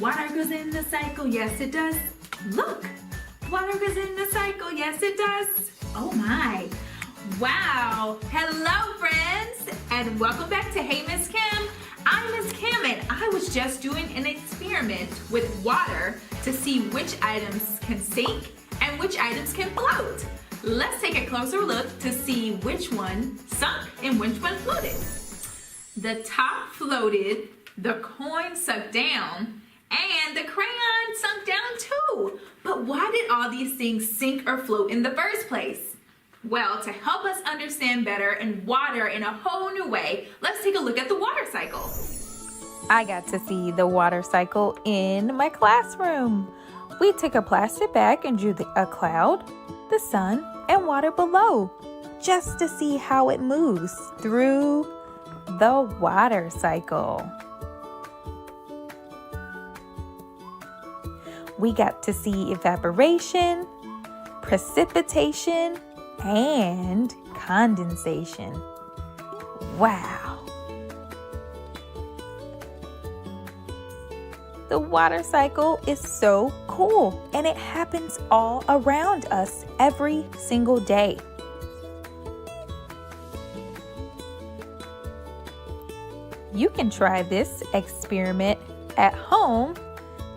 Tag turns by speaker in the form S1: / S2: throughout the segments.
S1: Water goes in the cycle, yes it does. Look, water goes in the cycle, yes it does. Oh my, wow. Hello friends, and welcome back to Hey Miss Kim. I'm Miss Kim and I was just doing an experiment with water to see which items can sink and which items can float. Let's take a closer look to see which one sunk and which one floated. The top floated, the coin sunk down, and the crayon sunk down too. But why did all these things sink or float in the first place? Well, to help us understand better and water in a whole new way, let's take a look at the water cycle.
S2: I got to see the water cycle in my classroom. We took a plastic bag and drew a cloud, the sun, and water below, just to see how it moves through the water cycle. We got to see evaporation, precipitation, and condensation. Wow! The water cycle is so cool, and it happens all around us every single day. You can try this experiment at home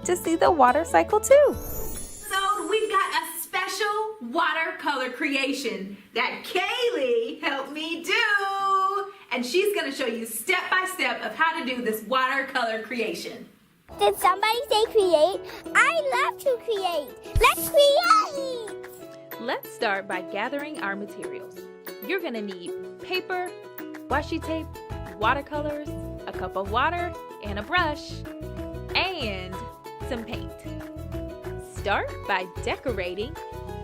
S2: to see the water cycle too.
S1: So we've got a special watercolor creation that Kaylee helped me do. And she's gonna show you step by step of how to do this watercolor creation.
S3: Did somebody say create? I love to create. Let's create!
S2: Let's start by gathering our materials. You're gonna need paper, washi tape, watercolors, a cup of water, and a brush, and some paint. Start by decorating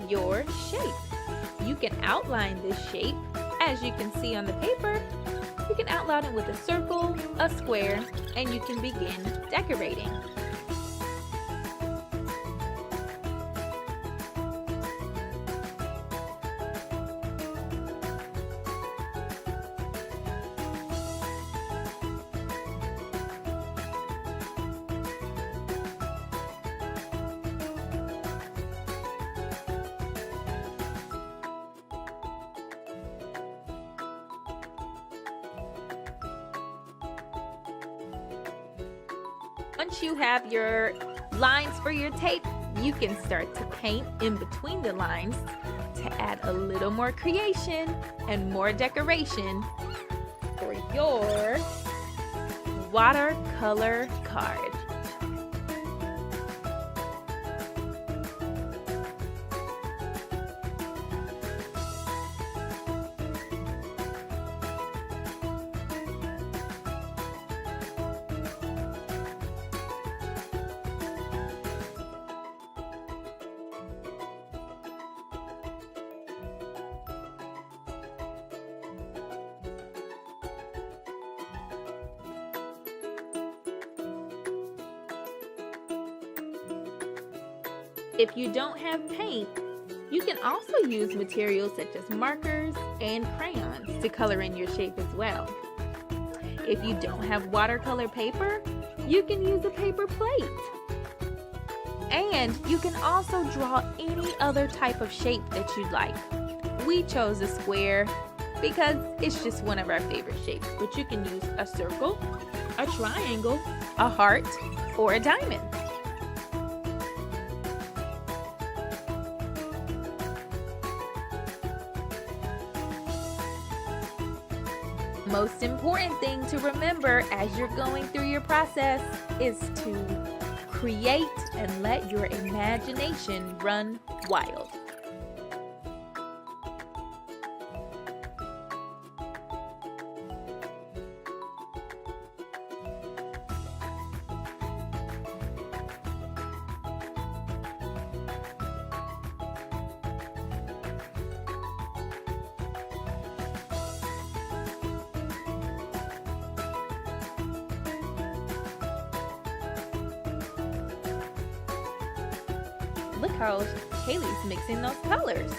S2: your shape. You can outline this shape. As you can see on the paper, you can outline it with a circle, a square, and you can begin decorating. Once you have your lines for your tape, you can start to paint in between the lines to add a little more creation and more decoration for your watercolor card. If you don't have paint, you can also use materials such as markers and crayons to color in your shape as well. If you don't have watercolor paper, you can use a paper plate. And you can also draw any other type of shape that you'd like. We chose a square because it's just one of our favorite shapes, but you can use a circle, a triangle, a heart, or a diamond. Most important thing to remember as you're going through your process is to create and let your imagination run wild. Look how Haley's mixing those colors.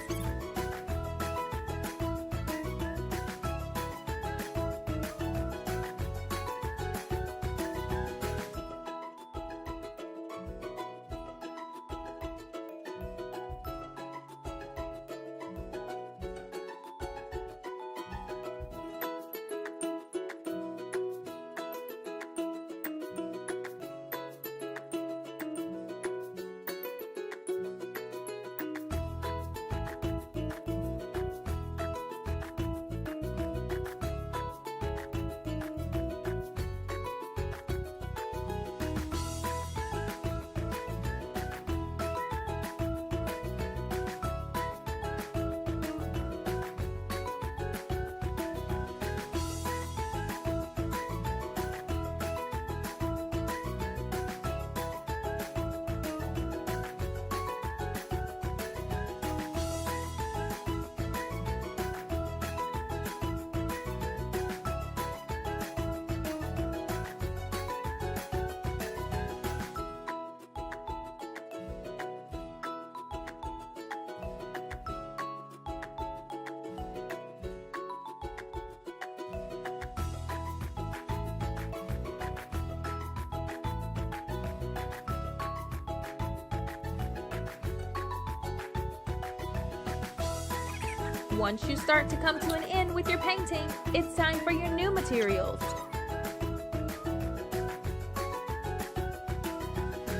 S2: Once you start to come to an end with your painting, it's time for your new materials.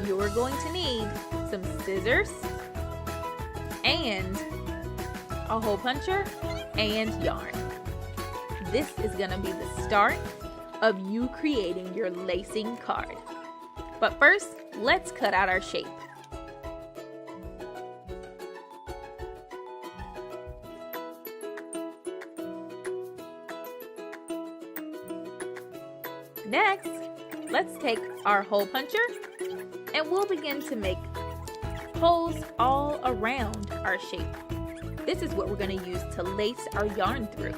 S2: You're going to need some scissors and a hole puncher and yarn. This is going to be the start of you creating your lacing card. But first, let's cut out our shape. Next, let's take our hole puncher and we'll begin to make holes all around our shape. This is what we're going to use to lace our yarn through.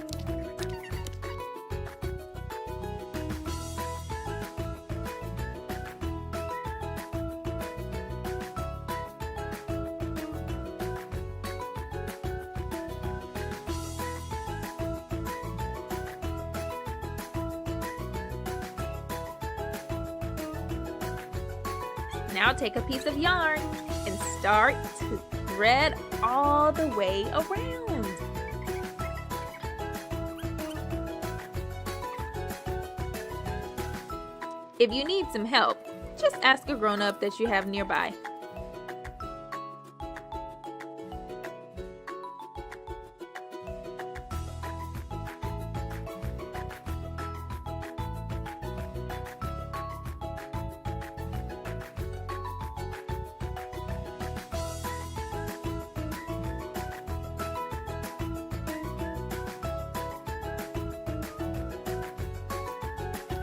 S2: Now take a piece of yarn and start to thread all the way around. If you need some help, just ask a grown-up that you have nearby.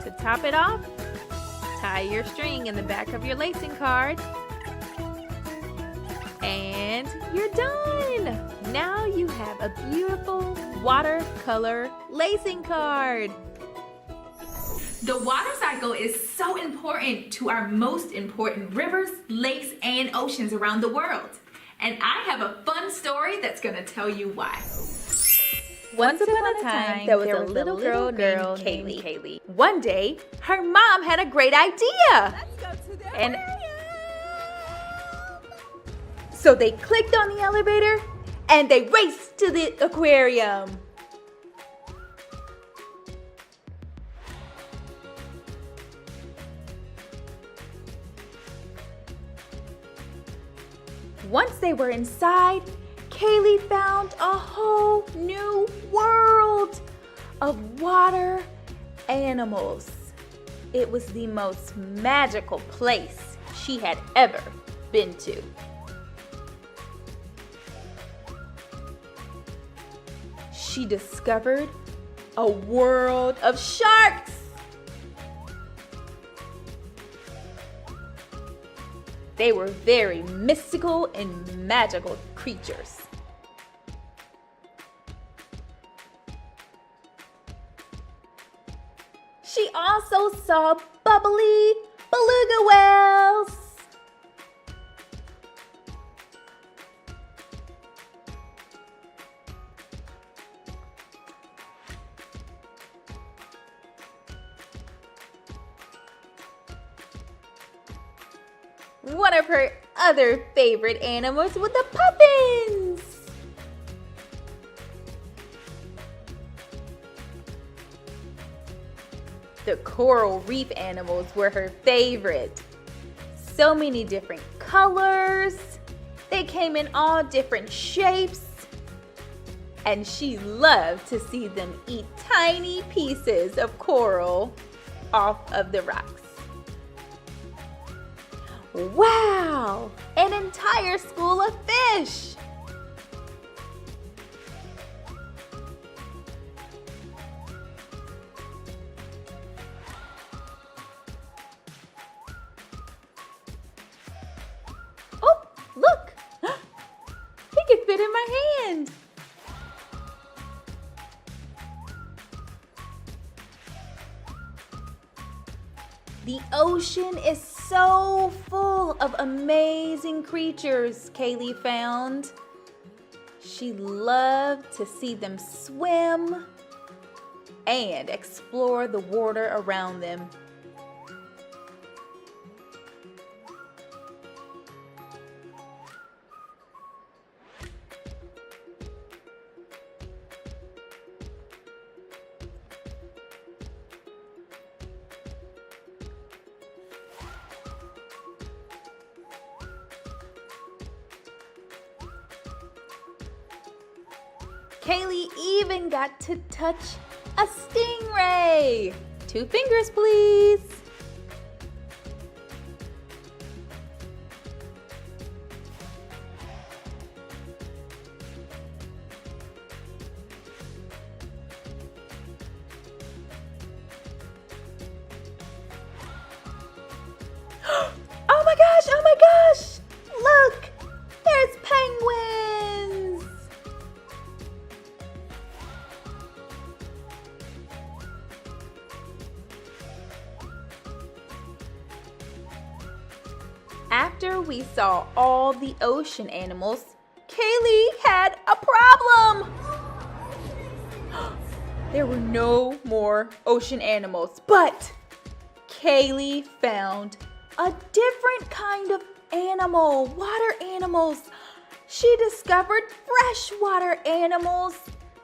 S2: To top it off, tie your string in the back of your lacing card. And you're done! Now you have a beautiful watercolor lacing card.
S1: The water cycle is so important to our most important rivers, lakes, and oceans around the world. And I have a fun story that's gonna tell you why.
S2: Once upon a time, there was a little girl named Kaylee. One day, her mom had a great idea.
S3: Let's go to the
S2: And
S3: aquarium.
S2: so they clicked on the elevator and they raced to the aquarium. Once they were inside, Kaylee found a whole new world of water animals. It was the most magical place she had ever been to. She discovered a world of sharks. They were very mystical and magical creatures. She also saw bubbly beluga whales. One of her other favorite animals was the puffins. The coral reef animals were her favorite. So many different colors. They came in all different shapes. And she loved to see them eat tiny pieces of coral off of the rocks. Wow! An entire school of fish! Oh, look! He can fit in my hand! The ocean is so full of amazing creatures Kaylee found. She loved to see them swim and explore the water around them. Kaylee even got to touch a stingray. 2 fingers, please. Oh my gosh! Look! There's penguins! After we saw all the ocean animals, Kaylee had a problem! There were no more ocean animals, but Kaylee found a different kind of animal, water animals. She discovered freshwater animals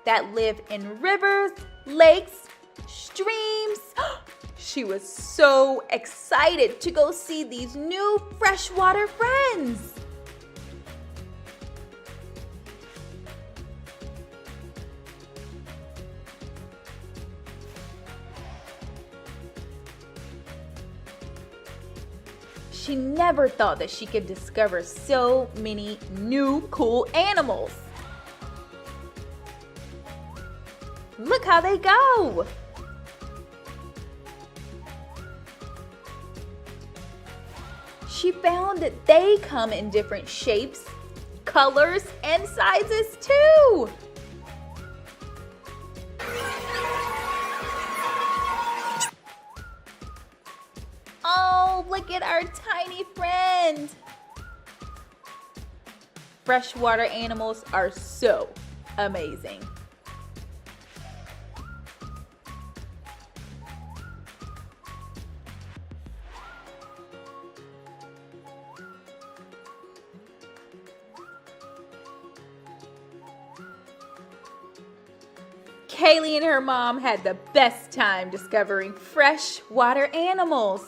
S2: that live in rivers, lakes, streams. She was so excited to go see these new freshwater friends. She never thought that she could discover so many new cool animals. Look how they go. She found that they come in different shapes, colors, and sizes too. Oh, look at our tiny friend. Freshwater animals are so amazing. Kaylee and her mom had the best time discovering freshwater animals.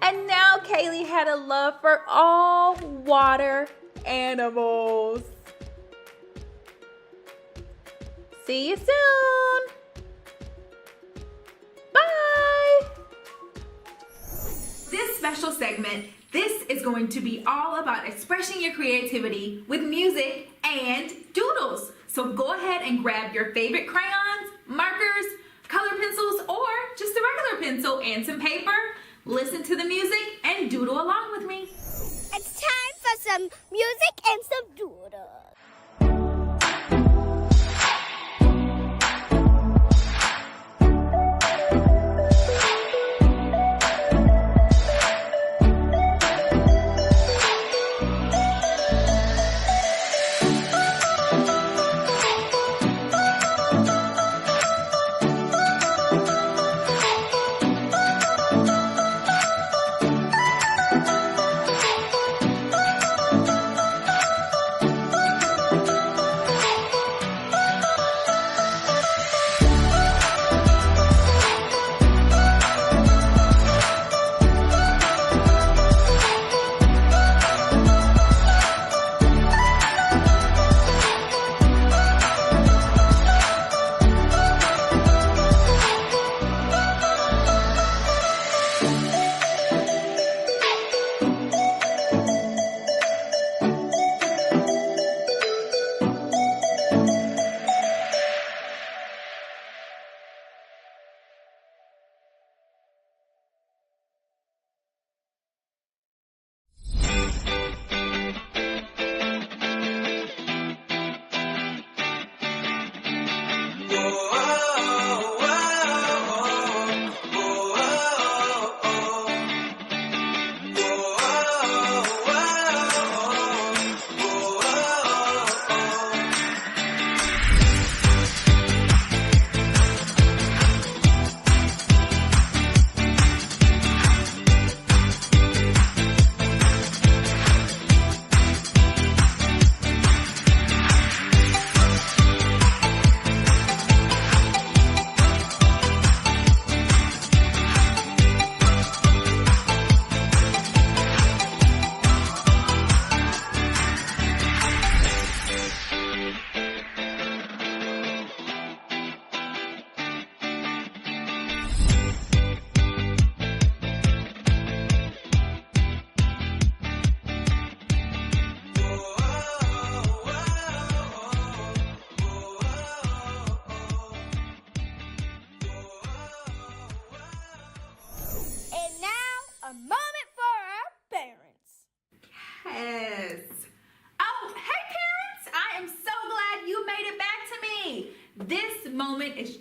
S2: And now Kaylee had a love for all water animals. See you soon. Bye.
S1: This special segment, this is going to be all about expressing your creativity with music and doodles. So go ahead and grab your favorite crayons, markers, color pencils, or just a regular pencil and some paper. Listen to the music and doodle along with me.
S3: It's time for some music and some doodles.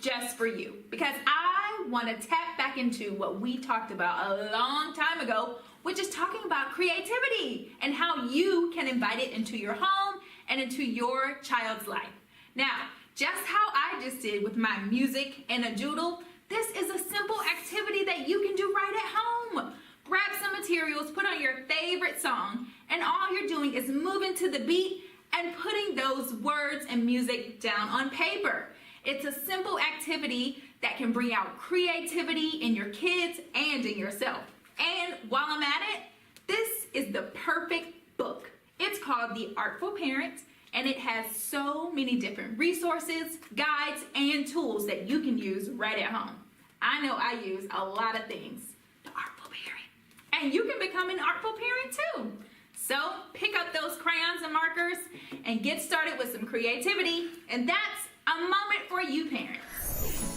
S1: just for you because I want to tap back into what we talked about a long time ago, which is talking about creativity and how you can invite it into your home and into your child's life. Now, just how I just did with my music and a doodle, this is a simple activity that you can do right at home. Grab some materials, put on your favorite song, and all you're doing is moving to the beat and putting those words and music down on paper. It's a simple activity that can bring out creativity in your kids and in yourself. And while I'm at it, this is the perfect book. It's called The Artful Parent, and it has so many different resources, guides, and tools that you can use right at home. I know I use a lot of things. The Artful Parent. And you can become an artful parent too. So pick up those crayons and markers and get started with some creativity. And that's a moment for you parents.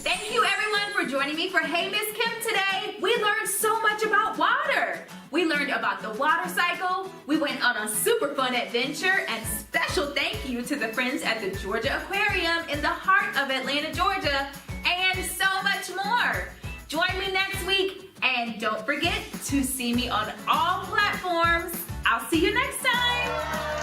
S1: Thank you everyone for joining me for Hey Miss Kim today. We learned so much about water. We learned about the water cycle. We went on a super fun adventure, and special thank you to the friends at the Georgia Aquarium in the heart of Atlanta, Georgia, and so much more. Join me next week, and don't forget to see me on all platforms. I'll see you next time.